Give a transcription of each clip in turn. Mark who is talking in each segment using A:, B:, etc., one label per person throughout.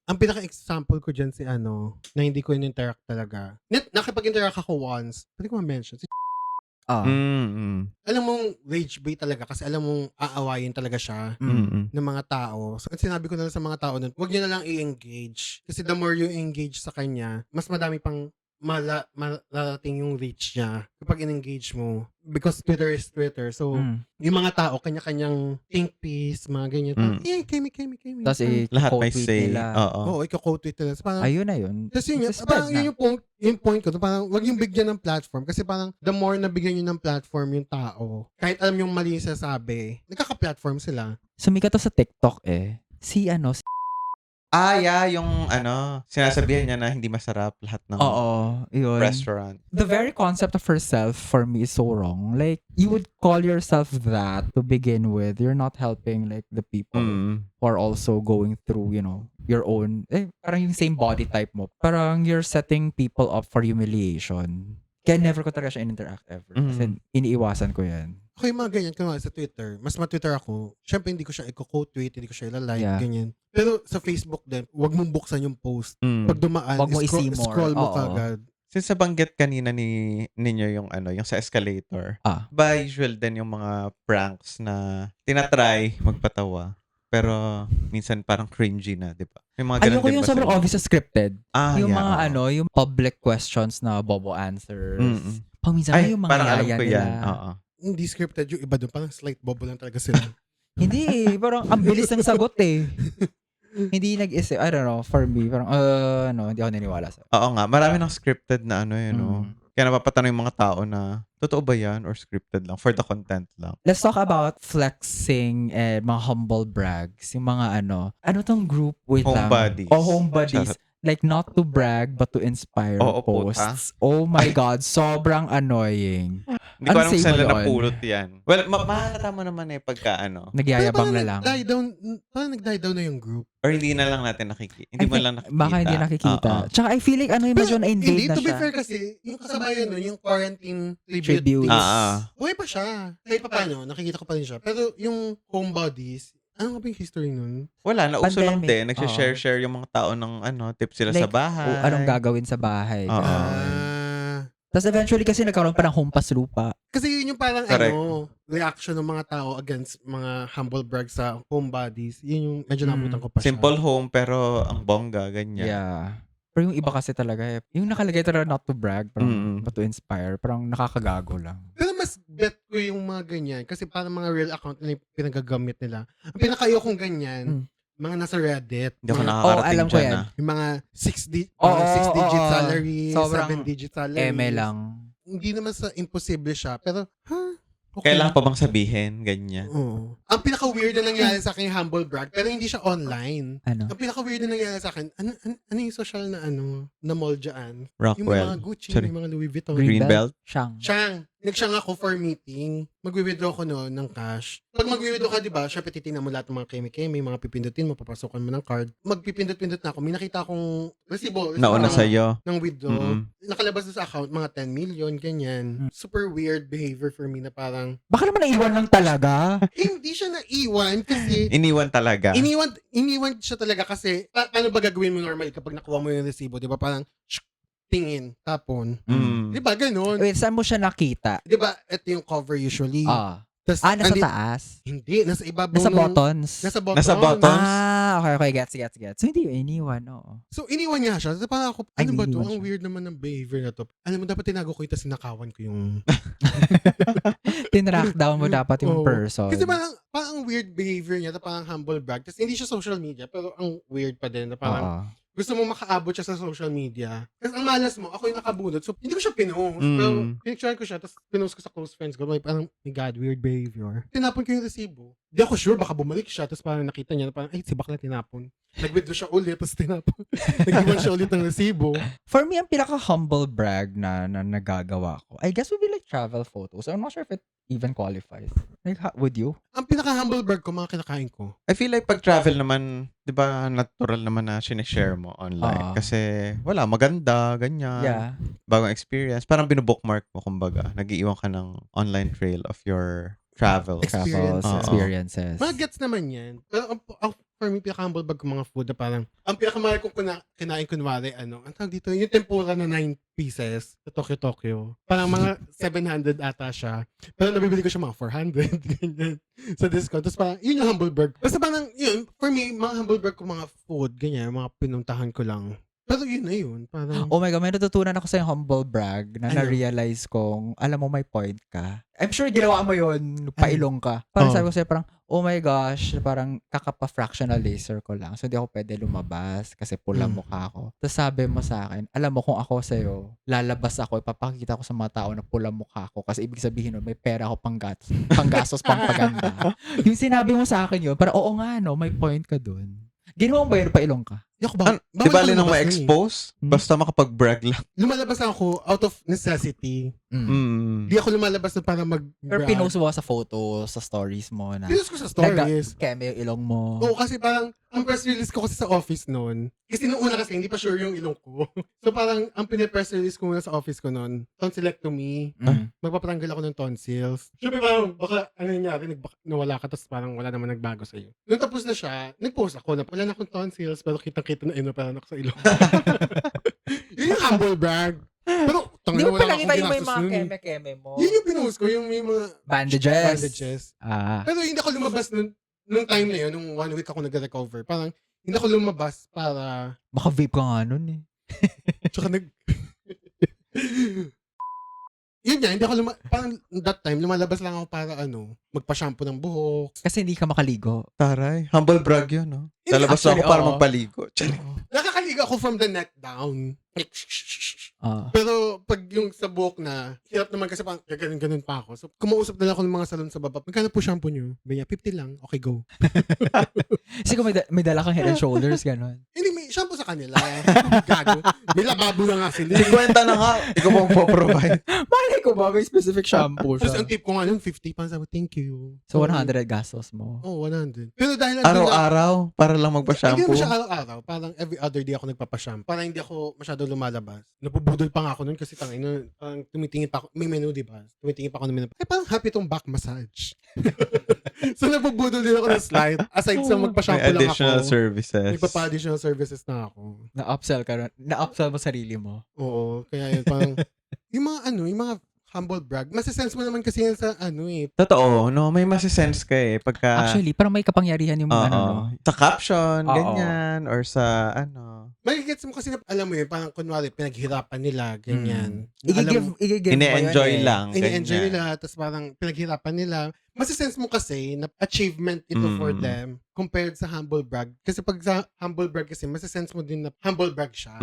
A: Ang pinaka-example ko dyan si na hindi ko in-interact talaga. Nakipag-interact ako once. Pwede ko ma-mention. Alam mong rage bait talaga kasi alam mong aawayin talaga siya ng mga tao. So, sinabi ko na lang sa mga tao nun, huwag niyo na lang i-engage. Kasi the more you engage sa kanya, mas madami pang malarating yung reach niya kapag in-engage mo. Because Twitter is Twitter. So, yung mga tao, kanya-kanyang think piece, mga ganyan. Kemi.
B: Tapos
C: Lahat may
B: i-quote-tweet
C: say.
B: nila.
C: Oo.
A: Iko-quote tweet nila. So, parang,
B: Ayun na yun.
A: tapos yun,
B: Spread
A: parang
B: na.
A: yun yung point ko. Parang, wag yung bigyan ng platform. Kasi parang, the more na bigyan nyo ng platform yung tao, kahit alam yung mali yung sasabi, nagkaka-platform sila.
B: Sumikat to sa TikTok Si
C: Yung sinasabihan niya na hindi masarap lahat ng
B: yun.
C: restaurant.
B: The very concept of herself for me is so wrong. Like, you would call yourself that to begin with. You're not helping like the people who are also going through, your own, parang yung same body type mo. Parang you're setting people up for humiliation. Kaya never ko talaga siya in-interact ever. Kasi iniiwasan ko yan.
A: Okay, mga ganyan. Kaya sa Twitter, mas ma-Twitter ako. Siyempre, hindi ko siya i-quote tweet, hindi ko siya i-like, ganyan. Pero sa Facebook din, wag mong buksan yung post. Pag dumaan,
B: wag mo i-see more.
A: Scroll mo kagad.
C: Since nabanggit kanina ninyo yung yung sa escalator, ba usual din yung mga pranks na tinatry magpatawa. Pero minsan parang cringy na, di ba? May mga ganun
B: ayoko
C: din
B: yung
C: ba
B: sobrang obvious scripted. Yung mga yung public questions na bobo answers. Minsan yung mga
C: parang alam
B: yaya
C: ko
B: nila.
C: yan.
A: Hindi scripted yung iba doon. Parang slight bobo lang talaga sila.
B: Hindi parang ang bilis ng sagot Hindi nag-isip. I don't know, for me, parang, hindi ako naniniwala sa.
C: Oo nga, marami ng scripted na Kaya napapatanong yung mga tao na, totoo ba yan or scripted lang? For the content lang.
B: Let's talk about flexing and mga humble brags. Yung mga ano tong group? Wait lang.
C: Homebodies.
B: Homebodies.
C: Charot.
B: Like, not to brag, but to inspire posts. Oh my God, sobrang annoying.
C: Hindi ko alam kung saan
B: yun?
C: napulot yan. Well, mahalata mo naman pagka
B: Nagyayabang na lang.
A: Parang nag-die down na yung group.
C: Or hindi na lang natin nakikita. Hindi mo lang nakikita.
B: Baka hindi nakikita. Tsaka I feel like medyo na-invade na siya.
A: To be fair kasi, yung kasabayan nun, yung quarantine tribute. Buhay pa siya. Kahit pa paano, nakikita ko pa rin siya. Pero yung homebodies, ano nga ba yung history nun?
C: Wala, nauso lang din. Nagsishare yung mga tao ng tips sila sa bahay.
B: Anong gagawin sa bahay.
A: Tapos
B: eventually kasi nagkaroon pa ng humpas lupa.
A: Kasi yun yung parang reaction ng mga tao against mga humble brag sa homebodies. Yun yung medyo nabutan ko pa siya.
C: Simple home pero ang bongga, ganyan.
B: Yeah. Pero yung iba kasi talaga, yung nakalagay talaga not to brag, parang but to inspire, parang nakakagago lang.
A: Pero mas bet ko yung mga ganyan kasi parang mga real account na pinagagamit nila. Ang pinakayo kong ganyan, mga nasa Reddit.
C: Hindi ako nakakarating
B: alam ko
C: dyan.
B: yan.
A: Yung mga 6-digit salary, 7-digit salary.
B: Lang.
A: Hindi naman sa imposible siya, pero
C: Okay. Kailangan pa bang sabihin? Ganyan.
A: Oo. Ang pinaka-weird na nangyari sa akin yung humble brag, pero hindi siya online.
B: Ano?
A: Ang pinaka-weird na nangyari sa akin, ano yung social na na mall dyan?
C: Rockwell.
A: Yung mga Gucci, yung mga Louis Vuitton.
C: Greenbelt?
B: Shang.
A: Nag-siyang ako for meeting. Mag-withdraw ko noon ng cash. Pag mag-withdraw ka, di ba, syempre titingnan mo lahat ng mga kemi-kemi, mga pipindutin mo, papasokan mo ng card. Magpipindot-pindot na ako. May nakita akong resibo.
C: Nauna sa'yo.
A: Ng withdraw. Nakalabas na sa account, mga 10 million, ganyan. Super weird behavior for me na parang...
B: Baka naman naiwan lang talaga.
A: Hindi siya naiwan kasi...
C: Iniwan talaga.
A: Iniwan siya talaga kasi paano ba gagawin mo normally kapag nakuha mo yung resibo? Di ba parang tingin, tapon. Di ba ganun?
B: Wait, saan mo siya nakita?
A: Di ba ito yung cover usually?
B: Nasa taas?
A: Hindi, nasa ibabaw.
B: Nasa buttons?
A: Nasa buttons.
B: Okay, gets. So, hindi yung iniwan, no?
A: So, iniwan niya siya. So, parang ako, ano ba to? Ang weird naman ng behavior na to. Alam mo, dapat tinago ko ito, sinakawan ko yung...
B: Tinrack down mo dapat yung person.
A: Kasi parang weird behavior niya, parang humble brag. Tapos, hindi siya social media, pero ang weird pa din na parang... Gusto mo makaabot siya sa social media. Kasi ang malas mo, ako yung nakabunod. So, hindi ko siya pinost. Pero, pinicturean ko siya, tapos pinost ko sa close friends ko. May parang, my God, weird behavior. Tinapon ko yung resibo. Di ako sure, baka bumalik siya. Tapos parang nakita niya, parang, ay, si bakla tinapon. Nag-withdraw siya ulit, tapos tinapon. Nag-iwan siya ulit ng resibo.
B: For me, ang pinaka-humble brag na nagagawa ko, I guess would be like travel photos. I'm not sure if it even qualifies. Like, would you?
A: Ang pinaka-humble brag ko, mga kinakain ko.
C: I feel like pag travel naman, di ba, natural naman na sinishare mo online. Kasi, wala, maganda, ganyan.
B: Yeah.
C: Bagong experience. Parang binubookmark mo, kumbaga. Nag-iwan ka ng online trail of your travels.
B: Experiences.
A: Mga gets naman yan. Pero for me, pinaka-humble bag ko mga food na parang, ang pinakamahal kong kinain kunwari, ang tawag dito, yung tempura na 9 pieces sa Tokyo. Parang mga 700 ata siya. Pero nabibili ko siya mga 400, ganyan, sa discount. Tapos parang, yun yung humble brag. Basta parang, yun, for me, mga humble brag ko mga food, ganyan, mga pinuntahan ko lang. Pero yun na yun. Parang,
B: Oh my God, may natutunan ako sa humble brag na
A: Ano?
B: na-realize kong, alam mo, may point ka. I'm sure ginawa mo yun, pailong ka. Parang
A: Oh.
B: sabi ko sa'yo, parang, oh my gosh, parang kakapa-fractional laser ko lang. So, hindi ako pwede lumabas kasi pula mukha ko. Tapos sabi mo sa akin, alam mo kung ako sa'yo, lalabas ako, ipapakita ko sa mga tao na pula mukha ko. Kasi ibig sabihin nun, may pera ako panggastos, pampaganda. Yung sinabi mo sa akin yun, parang, oo nga, no, may point ka dun. Ginawa mo ba yun, pailong ka?
A: Yok ba?
C: Di bali nang
A: lumabas
C: ma-expose?
B: Hmm?
C: Basta makapag-brag lang.
A: Lumalabas ako out of necessity. Di ako lumalabas na para
B: Pero pinost mo sa photo, sa stories mo na
A: Pinost ko sa stories.
B: keme yung ilong mo.
A: Oo, kasi parang, ang press release ko kasi sa office noon, kasi nung una kasi, hindi pa sure yung ilong ko. So parang, ang pinapress release ko muna sa office ko noon, tonsillectomy, magpapatanggal ako ng tonsils. Siyempre parang, baka, ano nangyari, nawala ka, tapos parang wala naman nagbago sa'yo. Nung tapos na siya, nag-post ako na, wala na akong tonsils, pero kitang-kita na inoperan ako sa ilong. Yun yung humble brag. Pero,
B: Hindi mo
A: wala
B: pa
A: akong
B: nakita yung may
A: ginastos
B: mga
A: nun.
B: keme-keme mo.
A: Yun yung pinost ko, yung may mga bandages. Pero hindi ako lumabas nung time na yun, nung 1 week ako nag-recover. Parang, hindi ako lumabas para...
B: Baka vape ka nga nun eh.
A: Tsaka yun nga, hindi ako parang that time, lumalabas lang ako para magpa-shampoo ng buhok.
B: Kasi hindi ka makaligo.
C: Taray, humble brag yun, no? Lalabas
B: Actually,
C: ako para
B: oo.
C: magpaligo.
A: Nakakaligo ako from the neck down.
B: Ah.
A: Pero pag yung sa buhok na, hirap naman kasi parang ganun pa ako. So, kumausap na lang ako ng mga salon sa baba. Magkano po shampoo nyo? Baya, 50 lang. Okay, go.
B: Kasi kung may dala kang head and shoulders, gano'n.
A: Hindi, may shampoo sa kanila. Gago. May lababo na nga sila.
C: 50 na nga, ikaw mo po-provide.
B: Malay ko ba, may specific shampoo
A: Tapos
B: siya.
A: ang tip ko nga nun, 50. Parang sabi, thank you.
B: So, 100 gastos mo.
A: Oh, 100. Pero dahil
C: Araw-araw, para lang
A: Hindi
C: magpa-shampoo.
A: naman siya araw-araw. Parang every other day ako nagpapashampoo. Parang hindi ako masyado lumalabas. Napubudol pa nga ako nun kasi tangin parang tumitingin pa ako. May menu, di ba? Tumitingin pa ako ng menu. Parang happy tong back massage. So napubudol din ako ng slide. Aside sa
C: May
A: magpa-shampoo lang ako.
C: additional services.
A: May additional services na ako.
B: Na-upsell ka rin. Na-upsell mo sarili mo.
A: Oo. Kaya yun, parang yung mga humble brag. Masisense mo naman kasi yan sa
C: Totoo, no? May masisense ka eh. Pagka,
B: Actually, parang may kapangyarihan yung mga no?
C: sa caption,
B: Oo.
C: ganyan, or sa
A: Magigets mo kasi alam mo yun, parang kunwari pinaghirapan nila, ganyan.
B: I-give mo
C: Ine-enjoy
B: yun eh.
C: lang.
A: Ini-enjoy
C: ganyan.
A: nila, tapos parang pinaghirapan nila. Masisense mo kasi na achievement ito for them compared sa humble brag. Kasi pag sa humble brag kasi, masisense mo din na humble brag siya.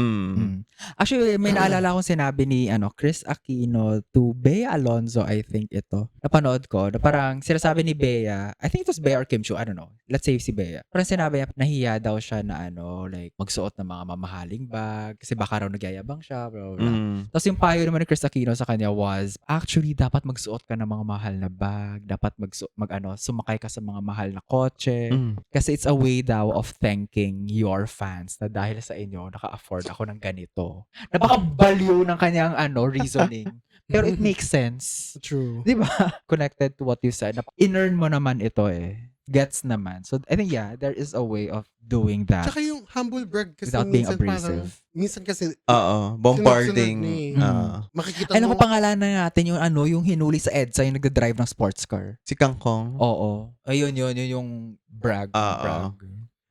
B: Actually, may naalala akong sinabi ni Chris Aquino to Bea Alonzo, I think ito. Napanood ko, na parang sinasabi ni Bea, I think it was Bea or Kim Chiu, I don't know. Let's say si Bea. Parang sinabi niya, nahiya daw siya na like magsuot ng mga mamahaling bag kasi baka raw nagyayabang siya, blah, blah, blah. Tapos yung payo naman ni Chris Aquino sa kanya was, actually, dapat magsuot ka ng mga mahal na bag, dapat sumakay ka sa mga mahal na kotse. Kasi it's a way daw of thanking your fans na dahil sa inyo, naka-afford ako ng ganito. Napaka-baliw ng kanyang reasoning. Pero it makes sense.
A: True.
B: Di ba? Connected to what you said. In-earn mo naman ito eh. Gets naman. So, I think, yeah, there is a way of doing that.
A: Tsaka yung humble brag kasi
B: Without being
A: minsan
B: abrasive.
A: minsan kasi
C: bombarding.
A: makikita
B: Alam
A: mo.
B: ko pangalanan natin yung hinuli sa EDSA, yung nagda-drive ng sports car.
C: Si Kangkong.
B: Oo. Ayun, yun yung brag. Brag.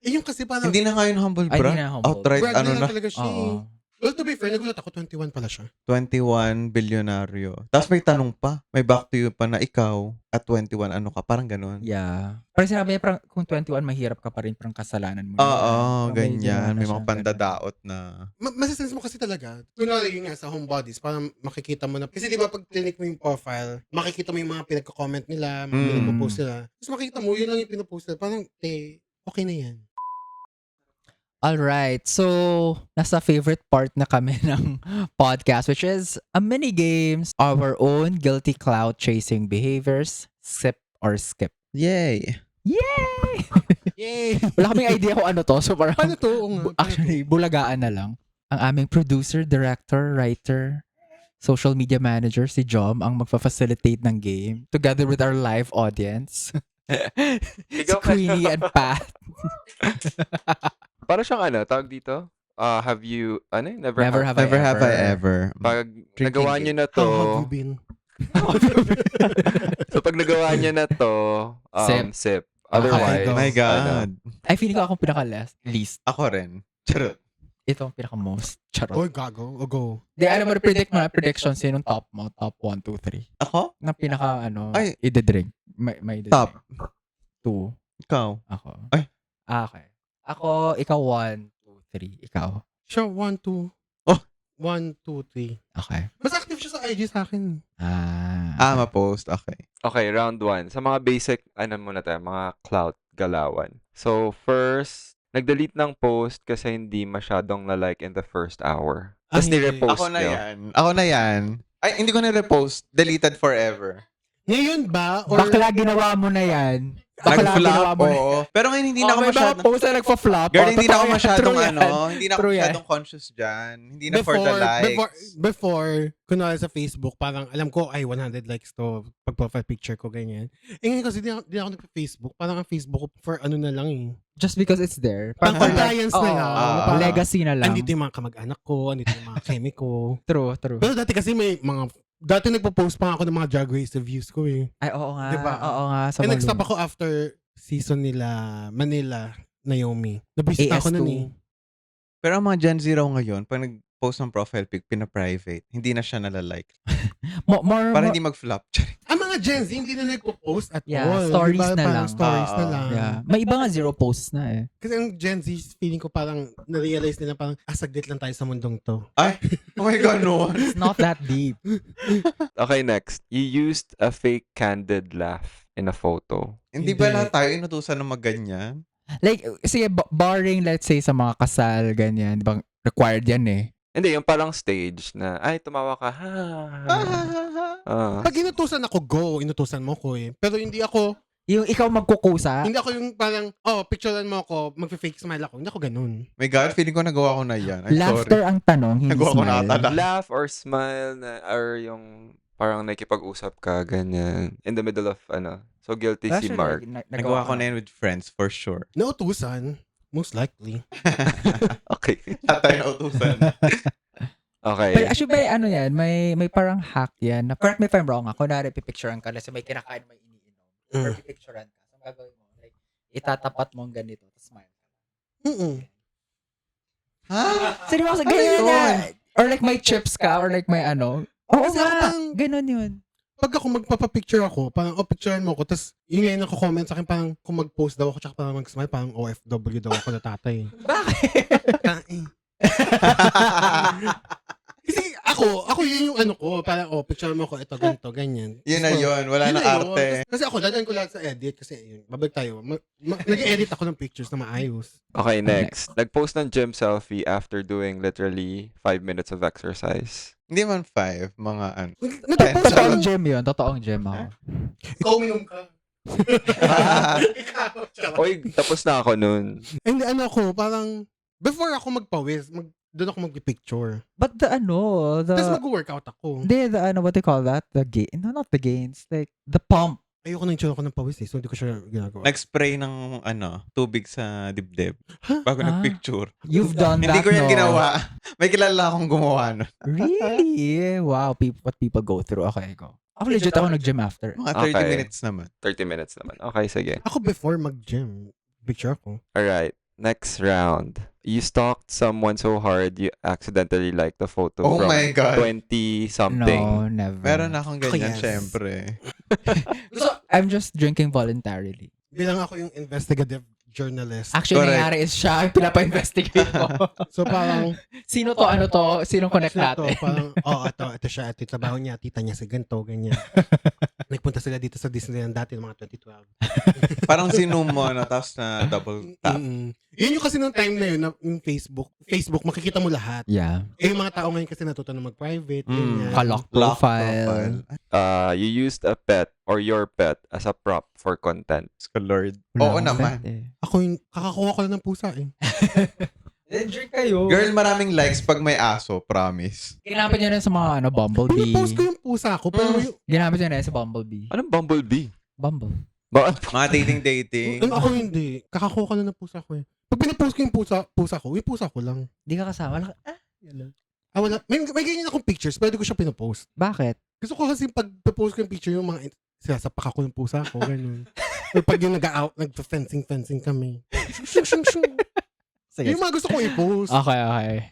A: Yung kasi parang,
C: Hindi na nga yung humble
B: Ay,
C: brag.
B: hindi na humble.
C: Outright,
A: brag na lang
C: na.
A: talaga siya.
B: Oo.
A: Well, to be fair, nagulat ako, 21 pala siya.
C: 21 bilyonaryo. Tapos may tanong pa. May back to you pa na ikaw at 21 ano ka. Parang ganun.
B: Yeah. Parang sinabi niya, parang kung 21, mahirap ka pa rin, parang kasalanan mo.
C: Oo,
B: Parang
C: ganyan. May mga
B: siyang
C: pandadaot na.
A: Masisense mo kasi talaga. Kunwari yun nga sa homebodies, parang makikita mo na. Kasi di ba pag click mo yung profile, makikita mo yung mga pinagko-comment nila, mga pinapopost nila. Tapos makikita mo, yun lang yung pinapost nila. Parang, okay na yan.
B: Alright, so nasa favorite part na kami ng podcast, which is a mini games, our own guilty cloud chasing behaviors, sip or skip.
C: Yay!
B: Yay!
A: Yay!
B: Wala kaming idea kung ano to, so parang
A: Paano to? Oo nga, paano
B: actually, bulagaan na lang. Ang aming producer, director, writer, social media manager, si Jom, ang magfa-facilitate ng game together with our live audience. Si Queenie and Pat.
D: Para siyang tawag dito? Have you,
B: Never have
C: I ever.
D: Pag
C: Drinking
D: nagawa
C: game.
D: niyo na
A: How have you
D: to,
A: been?
D: so pag nagawa niyo na to, sip. Otherwise,
A: go.
C: My God.
B: I feel ko akong pinaka-least.
C: Ako rin. Charot.
B: Ito ang pinaka-most. Charot.
A: Oy, gago. O go.
B: Di, alam mo, predict mo na predictions yun yung top mo. Top 1, 2, 3.
C: Ako?
B: Na pinaka,
C: Ay.
B: i-drink. May
C: Top.
B: 2.
C: Ikaw.
B: Ako.
C: Ay.
B: Okay. Ako, ikaw 1, 2, 3. Ikaw.
A: Siya, 1, 2.
C: Oh.
A: 1, 2, 3.
B: Okay.
A: Mas active siya sa IG sa akin.
C: Ma-post. Okay.
D: Okay, round 1. Sa mga basic, muna tayo, mga clout galawan. So, first, nag-delete ng post kasi hindi masyadong na-like in the first hour. Tapos
A: Ay,
D: ni-repost
C: Ako na
D: niyo.
C: yan. Ay, hindi ko na-repost. Deleted forever.
A: Ngayon ba? Or
B: Bakla ginawa mo na yan. Bakla ginawa
C: Nag-flop,
B: mo na.
C: oo. Pero ngayon hindi na ako
B: may mga
C: masyadong...
B: post na nagpa-flop.
C: Girl, hindi na ako
B: Totoo yan.
C: masyadong
B: True yan.
C: hindi na ako
B: True yan.
C: masyadong conscious dyan. Hindi na for the likes.
A: Before, kunwari sa Facebook, parang alam ko, ay, 100 likes to pag profile picture ko, ganyan. Eh ngayon kasi di ako nagpa-Facebook. Parang ang Facebook ko for ano na lang eh.
B: Just because it's there.
A: Pang compliance na lang. Parang,
B: Legacy na lang.
A: andito yung mga kamag-anak ko, andito yung mga kemi ko.
B: True, true.
A: Pero dati kasi may mga, dati nagpo-post pa ako ng mga Drag Race reviews ko eh.
B: Ay, oo nga.
A: Diba?
B: Oo nga. Sa
A: Eh nag-stop ako after season nila Manila, Naomi. Nabisita ako
B: AS2.
A: nun eh.
C: Pero ang mga Gen Z raw ngayon, pag nag-post ng profile pic, pina-private, hindi na siya nalalike. Para hindi mag-flop.
A: Ang mga Gen Z, hindi na nagpo-post at
B: Yeah,
A: all.
B: stories
A: Diba?
B: na
A: Parang
B: lang.
A: stories na lang.
B: Yeah. May iba nga 0 posts na eh.
A: Kasi ang Gen Z, feeling ko parang na-realize nila parang saglit lang tayo sa mundong to.
C: Ay, oh my God, no.
B: It's not that deep.
D: Okay, next. You used a fake candid laugh in a photo.
C: Hindi ba lahat tayo inutusan ng maganyan?
B: Like, sige, barring let's say sa mga kasal, ganyan. Di ba, required yan eh.
D: Hindi, yung parang stage na, ay, tumawa ka, ha.
A: Pag inutusan ako, go, inutusan mo ko eh. Pero hindi ako,
B: Yung ikaw magkukusa.
A: hindi ako yung parang, picturean mo ako, mag-fake smile ako. Hindi ako ganun.
C: My God, feeling ko nagawa ko na yan. I'm
B: Laughter
C: sorry.
B: ang tanong, hindi
C: Nagawa ko na
B: smile.
C: ata.
D: Laugh or smile na, or yung parang nakikipag-usap ka, ganyan. In the middle of, So, guilty si
B: Actually,
D: Mark.
C: Nagawa ko na yan with friends, for sure.
A: Nautusan, most likely.
D: Okay.
C: Lahat tayo nautusan.
D: Okay.
B: Pero actually, ano yan, may parang hack yan. Na, correct me if I'm wrong, ako na pipicturean ka kasi may kinakain, may iniinom. Or pipicturean ka. So, ang gagawin mo, like, itatapat mo ang ganito, tapos smile.
C: Ha?
B: Seryoso, ganyan yan. Or like may chips ka, or like may ano. Oo
A: Kasi ako
B: nga,
A: parang-
B: ganun yun.
A: Pag ako magpapapicture ako, parang, picturean mo ako, tapos yung ngayon nako-comment sa akin, parang kung mag-post daw ako, tsaka parang mag-smile, parang OFW daw ako na tatay.
B: Bakit?
A: Kasi ako yun yung ano ko, parang, picture mo ako, ito, ganito, ganyan.
C: Yun na yun. Wala
A: Yun
C: na
A: yun.
C: arte.
A: Kasi ako, dadaan ko lahat sa edit, kasi yun, babalik tayo. Nag-edit ako ng pictures na maayos.
D: Okay, next. Nag-post ng gym selfie after doing literally 5 minutes of exercise.
C: Hindi man 5, mga ano.
A: Nag-post ako
B: Totoong
A: ng
B: gym yun. Totoong gym ako.
A: ikaw minum ka. Ikaw, charot.
D: Oy, tapos na ako nun.
A: Hindi, ano ako, parang, before ako magpawis, doon ako mag-picture.
B: But the
A: Tapos mag-workout ako.
B: what they call that? The gain? No, not the gains. Like, the pump.
A: Ayoko nang tsura ko ng pawis eh, so hindi ko siya ginagawa.
C: Nag-spray ng tubig sa dibdib
A: Huh?
C: bago nag-picture.
B: You've done that,
C: Hindi ko yan
B: no?
C: ginawa. May kilala akong gumawa nun.
B: Really? Wow, what people go through. Okay, go. Ako legit ako nag-gym after.
C: Mga 30
D: Okay.
C: minutes naman.
D: 30 minutes naman. Okay, sige.
A: Ako before mag-gym, picture ako.
D: Alright. Next round. You stalked someone so hard you accidentally liked the photo
C: Oh
D: from
C: my God.
D: 20-something.
B: No, never.
C: Meron akong ganyan,
A: yes.
C: syempre.
B: I'm just drinking voluntarily.
A: Bilang ako yung investigative journalist.
B: Actually,
C: Correct.
B: nangyari is siya ang pinapa-investigate ko.
A: So parang,
B: Sino to, ano to, sinong connect
A: sila to,
B: natin?
A: parang, ito siya, ito yung trabaho niya, tita niya si ganito, ganyan. Nagpunta sila dito sa Disneyland dati ng mga 2012.
C: Parang sinum mo, tapos na double tap.
A: Yun yung kasi nung time na yun, yung Facebook, makikita mo lahat.
B: Yeah.
A: Eh, yung mga tao ngayon kasi natuto na mag-private, ganyan.
B: Ka-lock
C: Lock
B: profile.
D: You used a pet or your pet as a prop for content.
C: Lord.
B: Wala
C: Oo
B: akong
C: naman.
B: bet eh.
A: Ako yung, kakakuha ko lang ng pusa eh.
B: Drink kayo.
C: Girl, maraming likes pag may aso, promise.
B: Ginamit niya rin sa mga Bumblebee.
A: Pinapost ko yung pusa ko, pero yung,
B: Ginamit niya rin sa Bumblebee.
D: Anong Bumblebee?
B: Bumble.
C: Mga dating.
A: Ako hindi. Kakakuha na ng pusa ko eh. Pag pinapost ko yung pusa ko lang.
B: Di ka kasama.
A: Yan lang. Wala. May ganyan akong pictures, pwede ko siya pinopost.
B: Bakit?
A: Gusto ko kasi pag post ko yung picture yung mga sinasapak ako ng pusa ko, ganun. Or pag yung nag-fencing kami.
B: Sige.
A: Yung mga gusto kong i-post.
B: Okay.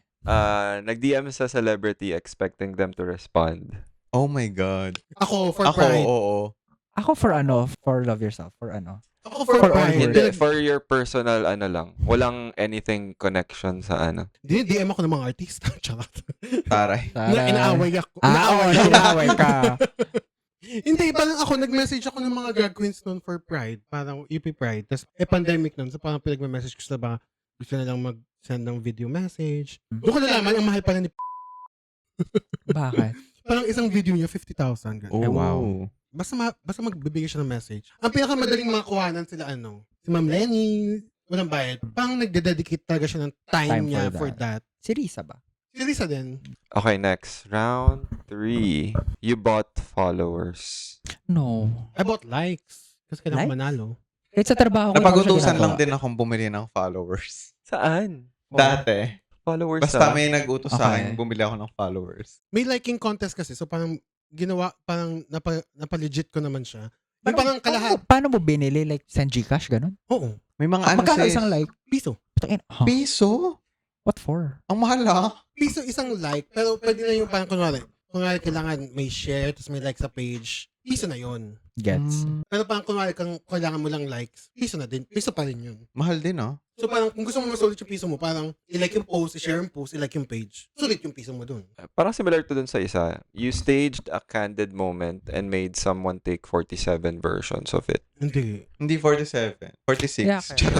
D: Nag-DM sa celebrity expecting them to respond.
C: Oh my God.
A: Ako, for
C: Ako,
A: pride.
C: oo.
B: Ako for love yourself, for ano.
A: Ako for
B: For
A: pride.
B: onward.
D: Hindi, for your personal lang. Walang anything connection sa ano.
A: DM ako ng mga artista. Charot.
C: Taray.
A: Na inaaway ako.
B: Inaaway ka.
A: Hindi, parang ako, nag-message ako ng mga drag queens noon for Pride. Parang UP Pride. Tapos, pandemic noon. So, parang pinag-message ko sila ba, gusto na lang mag-send ng video message. Doon ko nalaman, ang mahal pala ni
B: Bakit?
A: Parang isang video niya, 50,000.
C: Oh,
B: wow.
A: Basta magbibigay siya ng message. Ang pinakamadaling mga kuhanan sila, si Ma'am Lenny, walang bayad. Parang nagde-dedicate talaga siya ng time niya for that.
B: Si Risa ba?
A: Si Lisa din.
D: Okay, next. Round 3. You bought followers.
B: No.
A: I bought likes. Kasi kailangan
B: Likes?
A: manalo.
B: Kahit sa trabaho ko.
C: Napag-utusan lang din akong bumili ng followers.
D: Saan?
C: Dati.
D: Followers
C: Basta
D: sa...
C: may nag-utos sa akin,
B: Okay.
C: bumili ako ng followers.
A: May liking contest kasi. So parang parang napalegit ko naman siya. Yung parang kalahat.
B: Paano mo binili? Like, send Gcash, ganun?
A: Oo.
C: May mga
B: Magkano
C: sis.
B: isang like?
A: Piso.
B: Huh?
C: Piso?
B: What for?
C: Ang mahal
A: Piso isang like. Pero pwede na yung parang kunwari kailangan may share, tapos may like sa page. Piso na yun.
B: Gets.
A: Pero parang kunwari kailangan mo lang likes. Piso na din. Piso pa rin yun.
C: Mahal din,
A: So parang kung gusto mo masulit yung piso mo, parang i-like yung post, i-share yung post, i-like yung page. Sulit yung piso mo dun.
D: Parang similar to dun sa isa. You staged a candid moment and made someone take 47 versions of it.
A: Hindi.
C: Hindi 47. 46.
B: Yeah, okay.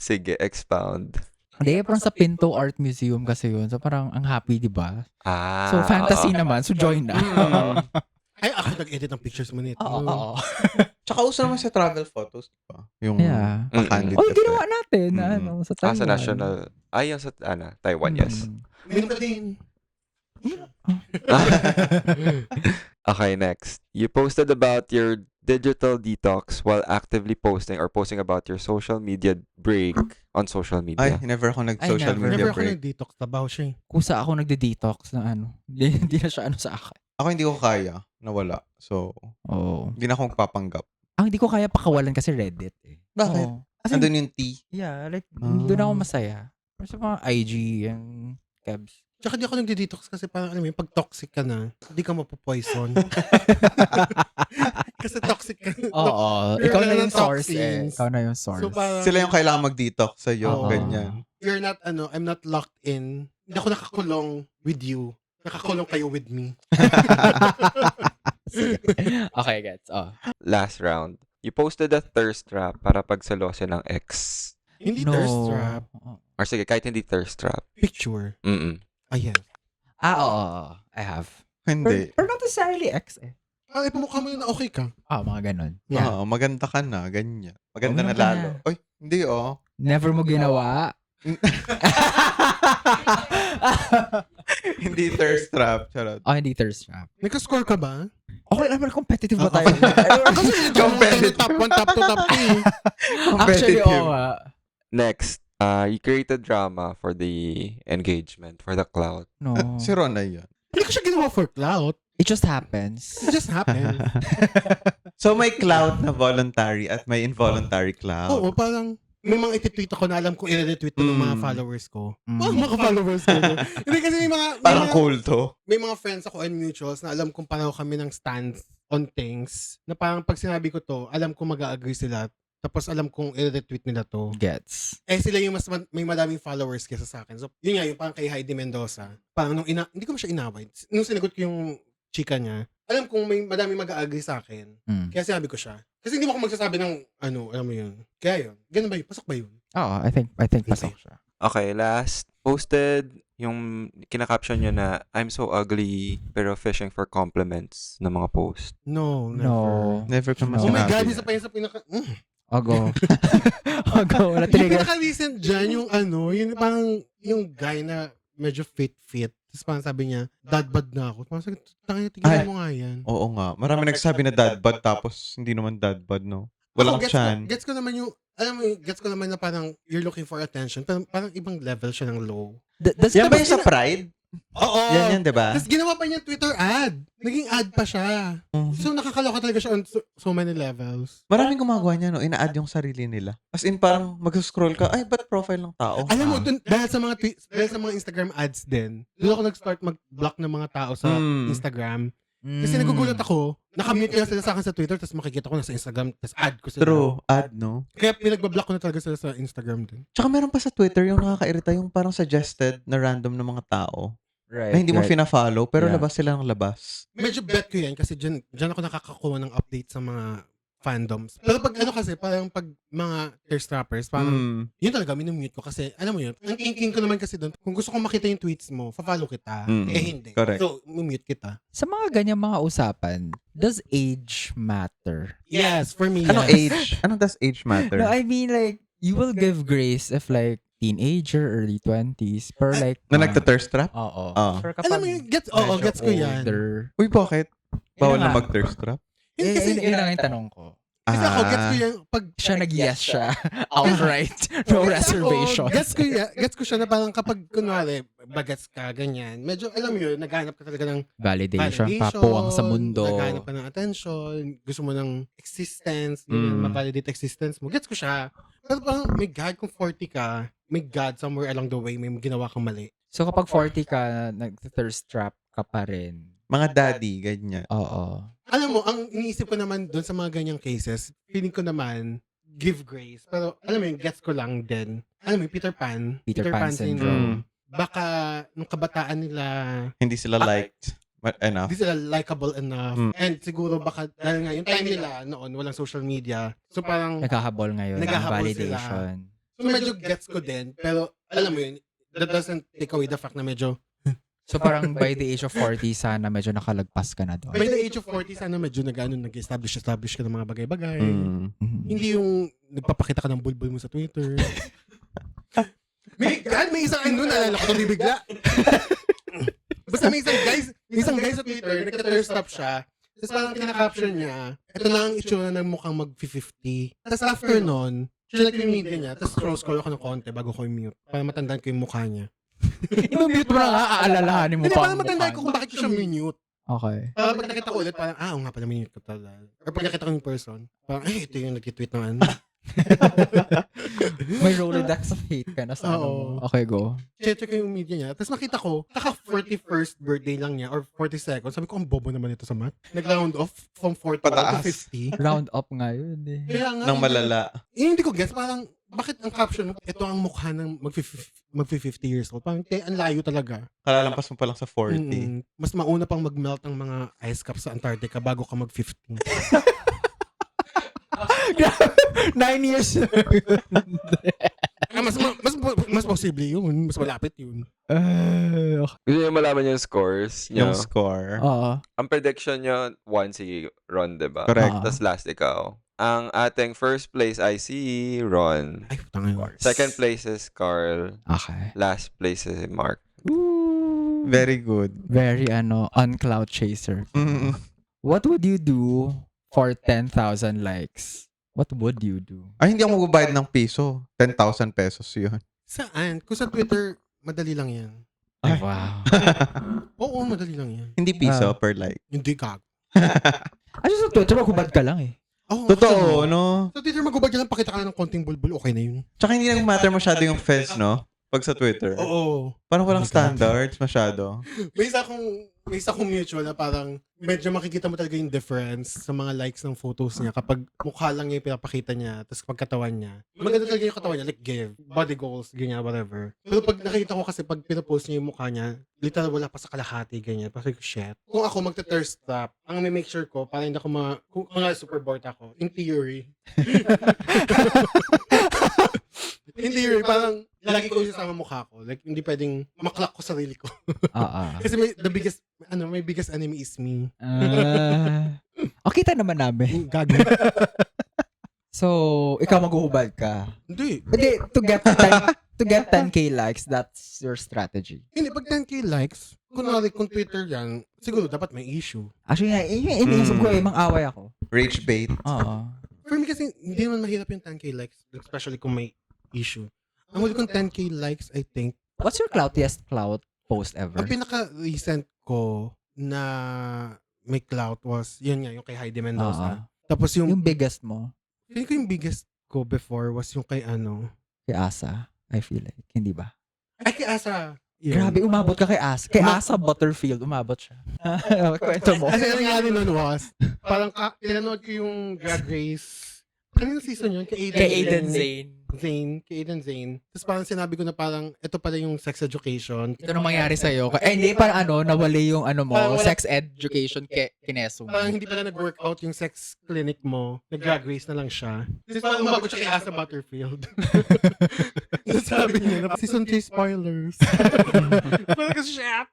D: Sige, expound.
B: Hindi, parang sa Pinto Art Museum kasi yun. So parang ang happy, di ba? So fantasy
D: oo.
B: naman. So join na.
A: Ay, ako nag-edit ng pictures mo nito.
B: Oo.
C: Tsaka uso naman sa travel photos, diba? Yung
B: Yeah.
C: pa-candid
B: Oh,
C: kasi.
B: ginawa natin na
C: Mm.
B: ano, sa Taiwan.
D: Sa national... yung sa Taiwan, yes.
B: Mm.
A: Minum ka din.
D: Okay, next. You posted about your digital detox while actively posting about your social media break on social
C: Ay,
D: media.
C: never ako nag-social
B: never.
C: media
A: Never ako
C: break.
A: nag-detox. Tabaw siya eh.
B: Kusa ako nagde-detox na ano. Hindi na siya ano sa akin.
C: Ako hindi ko kaya. Nawala. So,
B: Oo.
C: hindi na ako magpapanggap.
B: Ang hindi ko kaya pakawalan kasi Reddit eh.
C: Bakit?
B: Oo. Kasi,
C: Andun yung tea.
B: yeah, like,
C: Ah.
B: doon ako masaya. Pero sa mga IG and Kebs.
A: Tsaka di ako nag-detox kasi parang alam mo yun, pag toxic ka na, hindi ka mapopoison. Kasi toxic ka.
B: Oo.
A: You're
B: Ikaw na
A: na
B: yung
A: ng
B: source eh.
A: toxins.
B: Ikaw na yung source.
A: So parang,
C: Sila yung kailangan mag-detox sa'yo.
A: Oo.
C: Ganyan.
A: you're not, I'm not locked in. Hindi ako nakakulong with you. Nakakulong kayo with me.
B: Okay, gets. Oh.
D: Last round. You posted a thirst trap para pagselosin ng ex.
A: Hindi thirst trap.
D: Or sige, kahit hindi thirst trap.
A: Picture.
D: Mm-mm.
A: Ayan.
B: Oo. I have.
C: Hindi.
B: Pero not necessarily ex eh.
A: Pamukha mo yun na okay ka.
B: Mga ganon.
A: Yeah.
C: Oo, maganda ka na. Ganyan. Maganda
B: Oo,
C: na
B: maganda
C: lalo. Oy, hindi
B: Never mo ginawa.
C: Hindi thirst trap. Charot.
B: Hindi thirst trap.
A: Nagka-score ka ba?
B: Okay naman, competitive ba tayo?
A: Competitive. Top 1, top 2, top 3.
B: Actually,
C: Competitive.
B: oo nga.
D: Next. You created drama for the engagement, for the clout.
B: No.
C: Si Ron na yun.
A: Hindi ko siya ginawa for clout.
B: It just happens.
A: It just happened.
C: So may cloud na voluntary at may involuntary cloud.
A: Oo, parang may mga ititweet ako na alam kong i-retweet ng mga followers ko. Mga followers ko. Hindi kasi may
C: Parang
A: mga,
C: cool to.
A: may mga friends ako and mutuals na alam kong pareho kami ng stands on things na parang pag sinabi ko to, alam kong mag-agree sila. Tapos alam kong i-retweet nila to.
B: Gets.
A: Sila yung may madaming followers kesa sa akin. So, yun nga, yung parang kay Heidi Mendoza. Parang hindi ko siya inaway. Nung sinagot ko yung chika niya, alam kong may madaming mag-agree sa akin. Kaya sinabi ko siya. Kasi hindi mo ako magsasabi ng, alam mo yun. Kaya yun. Ganun ba yun? Pasok ba yun?
B: Oo, I think pasok siya.
D: Okay, last. Posted yung kinakaption nyo na I'm so ugly pero fishing for compliments na mga post.
A: No, never.
B: No.
C: Never ko
B: No.
A: Oh my God,
C: masinabi.
A: isa pa yun sa pinaka...
B: Ogo. Ogo, wala
A: Yung
B: trigger.
A: pinaka-recent dyan, yung yung parang, yung guy na medyo fit. Tapos parang sabi niya, dad bod na ako. Parang sabi, tingnan mo nga yan.
C: Oo nga. Marami nagsabi na dad bod tapos hindi naman dad bod, no? Walang chan.
A: Gets ko naman yung, alam mo, gets ko naman na parang you're looking for attention. Pero parang ibang level siya ng low.
C: Yan ba yung sa Pride?
A: Oo.
C: Yan, diba?
A: Tapos ginawa pa niya Twitter ad. Naging ad pa siya. So nakakaloka talaga siya on so many levels.
C: Maraming gumagawa niya, no? Ina-add yung sarili nila. As in, parang mag-scroll ka, ay, ba't profile ng tao?
A: Alam mo, dahil sa mga Instagram ads din, doon ako nag-start mag-block ng mga tao sa Instagram. Kasi nagugulat ako, nakamute nga sila sa akin sa Twitter, tapos makikita ko na sa Instagram, tapos ad ko sila.
C: True, ad, no?
A: Kaya pinagbablock ko na talaga sila sa Instagram din.
C: Tsaka meron pa sa Twitter yung nakakairita, yung parang suggested na random na mga tao.
B: Right.
C: Na hindi mo fina-follow, pero labas sila ng labas.
A: Medyo bet ko yan kasi dyan ako nakakakuha ng update sa mga fandoms. Pero pag ano kasi, parang pag mga thirst-trappers, parang yun talaga, minumute ko kasi, alam mo yun, ang thinking ko naman kasi doon, kung gusto kong makita yung tweets mo, fa-follow kita. Hindi.
C: Correct.
A: So, mute kita.
B: Sa mga ganyang mga usapan, does age matter?
A: Yes, for me,
C: Anong
A: yes.
C: age? Anong does age matter?
B: No, I mean like, you will give grace if like, teenager, early 20s, per like...
C: Na nagta-thirst trap?
B: Oo.
C: Oo.
A: Alam mo yun, gets ko yan.
C: Uy, bakit? Bawal
B: Yun
C: na
B: nga.
C: mag-thirst trap?
A: Hindi kasi,
B: yun lang yung tanong ko.
A: kasi ako, gets ko yan, pag
B: Siya nag-yes siya. Outright. No reservations.
A: Gets ko siya na parang kapag, kunwari, bagets ka, ganyan, medyo, alam mo yun, naghanap ka talaga ng
B: Validation, papuwang sa mundo.
A: naghanap ka ng attention, gusto mo ng existence, ganyan, ma-validate existence mo. Gets ko siya. Pero parang, my God, kung 40 ka, my God, somewhere along the way, may ginawa kang mali.
B: So kapag 40 ka, nag-thirst trap ka pa rin.
C: Mga daddy, ganyan.
B: Oo.
A: Alam mo, ang iniisip ko naman doon sa mga ganyang cases, feeling ko naman, give grace. Pero, alam mo yun, gets ko lang din. Alam mo yun, Peter Pan syndrome. Baka, nung kabataan nila,
C: Hindi sila liked enough.
A: hindi sila likable enough. And siguro baka, dahil nga, yung time nila noon, walang social media. So parang,
B: Naghahabol ngayon ng
A: Naghahabol
B: validation.
A: so medyo gets ko din. Pero, alam mo yun, that doesn't take away the fact na medyo,
B: So parang by the age of 40, sana medyo nakalagpas ka na doon.
A: by the age of 40, sana medyo nag-establish ka ng mga bagay-bagay.
B: Mhm.
A: Hindi yung nagpapakita ka ng bulbul mo sa Twitter. may isang ano, naalala ko ito bigla. Basta may isang guy sa Twitter, nagka-thirst trap siya. Tapos parang kinaka-caption niya, ito na ang itsura ng mukhang mag-50. Tapos after nun, siya nag-media niya, tapos scroll ako ng konti bago ko i-mute. Para matandaan ko yung mukha niya.
B: I-mute mo na nga, aalalahanin mo
A: Hindi,
B: pa
A: parang
B: ang
A: matandaan
B: mukha.
A: ko kung bakit ko siya minute.
B: Okay.
A: Parang pag nakita ko ulit, parang, oo nga pala, minute ko talaga. Or pag nakita ko yung person, parang, ay, ito yung nag-tweet ng ano.
B: May Rolodex of hate ka na sa ano mo.
A: Oo.
B: Okay, go.
A: Check ko yung media niya. Tapos nakita ko, kaka-41st birthday lang niya or 42nd. Sabi ko, ang bobo naman ito sa math. Nag-round off from 40 to
C: Pataas.
A: 50.
B: Round up nga yun eh.
A: Kaya nga,
C: Nang malala.
A: hindi ko guess, parang, bakit ang caption, ito ang mukha ng mag-50 years old. Parang, ang layo talaga.
C: Kalalampas mo pa lang sa 40.
A: Mas mauna pang mag-melt ang mga ice caps sa Antarctica bago ka mag-50.
B: 9 years.
A: Mas posible yun. Mas malapit yun.
B: Okay.
D: Gusto niyo malaman yung scores niyo?
C: Yung score.
B: Oo.
D: Ang prediction niyo, 1 si Ron, diba?
C: Correct.
D: Tapos last ikaw. Ang ating first place ay si Ron.
A: Ay, putang ina.
D: Second place is Carl.
B: Okay.
D: Last place is Mark.
C: Very good.
B: Very on-cloud chaser. What would you do for 10,000 likes? What would you do?
C: Ay, hindi ako magbabayad ng piso. 10,000 pesos yun.
A: Saan? Kung sa Twitter, madali lang yan.
B: Ay, wow.
A: Oo, madali lang yan.
C: Hindi piso per like.
A: Hindi kag.
B: Ay, sa Twitter, maghubad ka lang eh.
A: Oh,
C: Totoo, no?
A: Sa Twitter, magubad ka lang, pakita ka lang ng konting bulbul, okay na yun.
C: Tsaka hindi nag-matter masyado yung fez, no? Pag sa Twitter.
A: Oo.
C: Parang walang
A: Oh my God.
C: standards masyado.
A: May isa kong mutual na parang medyo makikita mo talaga yung difference sa mga likes ng photos niya kapag mukha lang niya yung pinapakita niya tapos pagkatawan niya. Maganda talaga yung katawan niya, like give, body goals, ganyan, whatever. Pero pag nakita ko kasi pag pinapost niya yung mukha niya, literal wala pa sa kalahati, ganyan. Parang shit. Kung ako magta-thirst trap, ang may make sure ko, para hindi ako kung mga super bored ako, in theory. In theory, parang lagi ko yung sama mukha ko. Like, hindi pwedeng maklak ko sarili ko. Kasi may biggest enemy is me.
B: Kita naman namin.
A: Gago.
B: So, ikaw maghuhubad ka.
A: Hindi.
B: Hindi, to get 10 to get 10k likes, that's your strategy.
A: Hindi, pag 10k likes, kunwari kung Twitter yan, siguro dapat may issue.
B: Actually, iniisip ko mang-away ako.
C: Rage bait.
B: Oo.
A: For me kasi, hindi naman mahirap yung 10k likes, especially kung may issue. Ang huli kong 10k likes, I think.
B: What's your cloutiest clout post ever?
A: Ang pinaka-recent ko na may clout was, yun nga, yung kay Heidi Mendoza. Tapos yung
B: biggest mo?
A: Feeling ko yung biggest ko before was yung kay
B: Kay Asa, I feel like. Hindi ba?
A: Ay, kay Asa. Yun.
B: Grabe, umabot ka kay Asa. Kay Asa Butterfield, umabot siya. Kwento mo.
A: Kasi ang nangyari nun was, parang pinanood ko yung Drag Race. Ano yung season yun? Kay Aiden Zane. Kay Aiden Zane. Tapos parang sinabi ko na parang, ito pala yung sex education.
B: Ito nang mangyari sa'yo. Hindi, parang nawali yung sex education kineso mo.
A: Parang hindi pala nag-workout yung sex clinic mo. Nag-drag race na lang siya. Tapos parang umabot siya kay Asa Butterfield. Sabi niya na, season 3 spoilers. Parang kasi siya.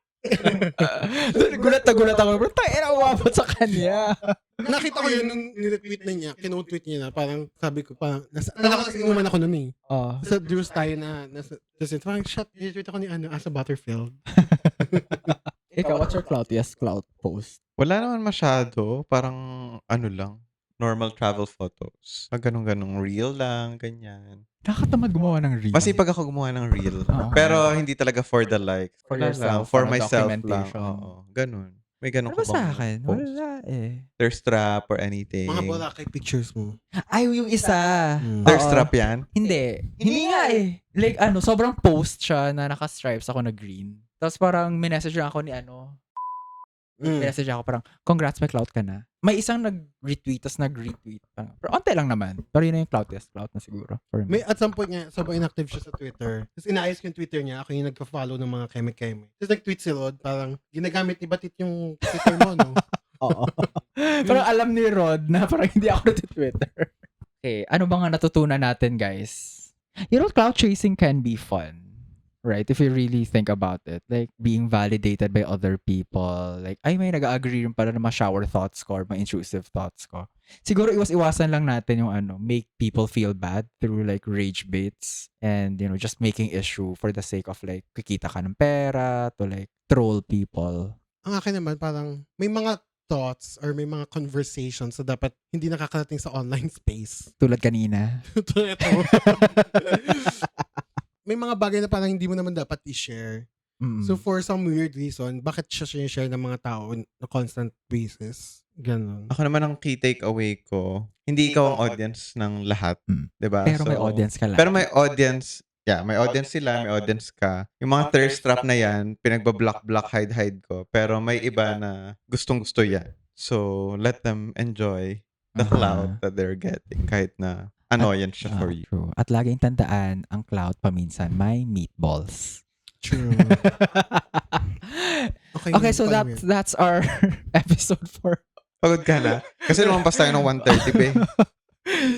B: Gulat ako. Pero tayo umabot sa kanya.
A: Nakita ko yun nung nire-tweet na niya, kino-tweet niya na, parang sabi ko, parang, nakasinuman ako nun eh. Sa Drews tayo tapos parang, shot, nire-tweet ako ni Asa Butterfield.
B: Ikaw, what's your cloutiest clout post?
C: Wala naman masyado. Parang, lang, normal travel photos. Ganun-ganung reel lang, ganyan.
B: Nakatamad gumawa ng reel.
C: Masipag ako gumawa ng reel. Pero hindi talaga for the likes.
B: For yourself.
C: For myself lang.
B: Documentation.
C: Oo, ganun. May ganun
B: Ano ba sa akin?
C: post?
B: Wala eh.
C: Thirst trap or anything.
A: Mga Boracay pictures mo.
B: Ay, yung isa.
C: Thirst
B: Oo.
C: trap yan?
B: Hindi. Hindi nga eh. Like sobrang post siya na naka-stripes ako na green. Tapos parang minessage ako ni Minessage ako parang, congrats, may clout ka na. May isang nag-retweet, tapos nag-retweet. Pero onte lang naman. Pero yun na yung cloutiest clout na siguro. For me.
A: May at some point niya, sobrang inactive siya sa Twitter. Tapos inaayos ko yung Twitter niya, ako yung nagpa-follow ng mga keme-keme. Tapos nag-tweet si Rod, parang ginagamit ni Batit yung Twitter mo, no?
B: Oo. Parang alam ni Rod na parang hindi ako na Twitter. Okay, ano ba nga natutunan natin, guys? You know, clout chasing can be fun. Right? If you really think about it. Like, being validated by other people. Like, may nag-agree rin pala na ma-shower thoughts ko or ma-intrusive thoughts ko. Siguro, iwas-iwasan lang natin yung make people feel bad through like rage baits and, just making issue for the sake of like, kikita ka ng pera to like, troll people.
A: Ang akin naman, parang may mga thoughts or may mga conversations na dapat hindi nakakarating sa online space.
B: Tulad kanina.
A: Ito. May mga bagay na parang hindi mo naman dapat i-share. So for some weird reason, bakit siya share ng mga tao na constant basis? Ganon.
C: Ako naman ang key takeaway ko, hindi ikaw ang audience ng lahat. Diba?
B: Pero may audience ka lang.
C: Pero may audience, may audience sila, may audience ka. Yung mga thirst trap na yan, pinagbablock, hide ko. Pero may iba na gustong-gusto yan. So, let them enjoy the clout that they're getting kahit na annoyance siya for you.
B: True. At laging tandaan, ang clout paminsan may meatballs.
A: True.
B: Okay, so that's our episode for...
C: Pagod ka na? Kasi lumampas tayo ng 1:30 pe.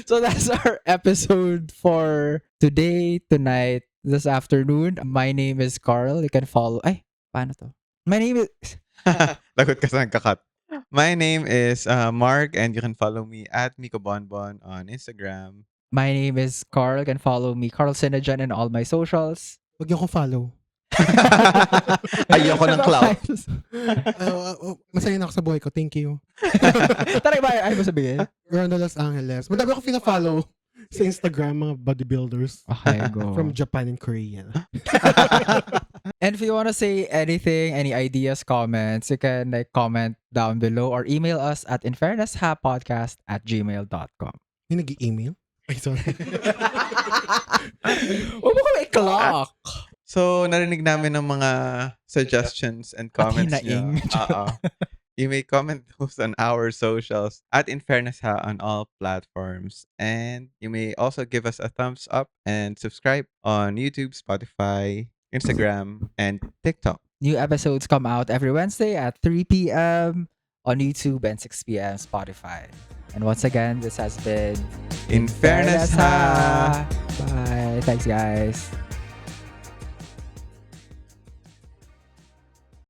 B: So that's our episode for today, tonight, this afternoon. My name is Carl. You can follow... Ay, paano to? My name is...
C: Lagot ka sa nagkakat. My name is Mark and you can follow me at Miko Bonbon on Instagram.
B: My name is Carl. You can follow me, Carl Sinajan, in all my socials.
A: Huwag niyo akong follow.
C: Ayoko ng clout.
A: Masaya na ako sa buhay ko. Thank you.
B: Tara ba? Ay mo sabihin?
A: Ronda Los Angeles. Madami ako pina-follow sa Instagram, mga bodybuilders.
B: Okay, go.
A: From Japan and Korea.
B: And if you want to say anything, any ideas, comments, you can like comment down below or email us at infairnesshapodcast@gmail.com.
A: May nag-i-email? Ay, sorry.
B: Huwag mo kami i-clock.
C: So, narinig namin ng mga suggestions and comments niyo. You may comment those on our socials at InFairnessHa on all platforms. And you may also give us a thumbs up and subscribe on YouTube, Spotify, Instagram, and TikTok.
B: New episodes come out every Wednesday at 3 p.m. on YouTube and 6 p.m. Spotify. And once again, this has been
C: InFairnessHa.
B: Bye. Thanks, guys.